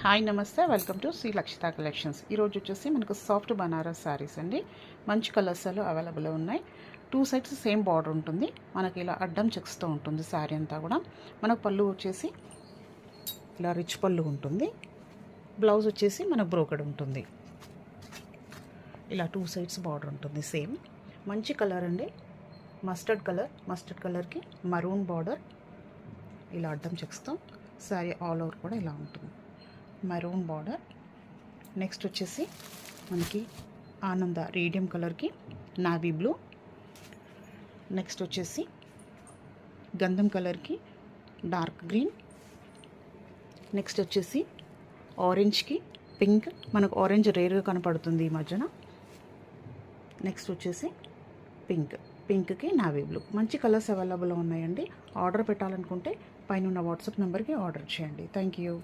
Hi నమస్తే, welcome to Shri లక్షిత collections. ఈరోజు వచ్చేసి మనకు సాఫ్ట్ బనారస్ శారీస్ అండి. మంచి కలర్స్లో అవైలబుల్ ఉన్నాయి. 2 సైడ్స్ సేమ్ బార్డర్ ఉంటుంది. మనకి ఇలా అడ్డం చెక్స్తో ఉంటుంది శారీ అంతా కూడా. మనకు పళ్ళు వచ్చేసి ఇలా రిచ్ పళ్ళు ఉంటుంది. బ్లౌజ్ వచ్చేసి మనకు బ్రోకెడ్ ఉంటుంది. ఇలా 2 సైడ్స్ బార్డర్ ఉంటుంది సేమ్. మంచి కలర్ అండి, మస్టర్డ్ కలర్కి మరూన్ బార్డర్, ఇలా అడ్డం చెక్స్తో శారీ ఆల్ ఓవర్ కూడా ఇలా ఉంటుంది. Maroon border. నెక్స్ట్ వచ్చేసి మనకి ఆనంద రేడియం కలర్కి నావీ బ్లూ. నెక్స్ట్ వచ్చేసి గంధం కలర్కి డార్క్ గ్రీన్. నెక్స్ట్ వచ్చేసి ఆరెంజ్కి పింక్. మనకు ఆరెంజ్ రేర్గా కనపడుతుంది ఈ మధ్యన. నెక్స్ట్ వచ్చేసి పింక్కి నావీ బ్లూ. మంచి కలర్స్ అవైలబుల్ ఉన్నాయండి. ఆర్డర్ పెట్టాలనుకుంటే పైన ఉన్న వాట్సాప్ నెంబర్కి ఆర్డర్ చేయండి. Thank you.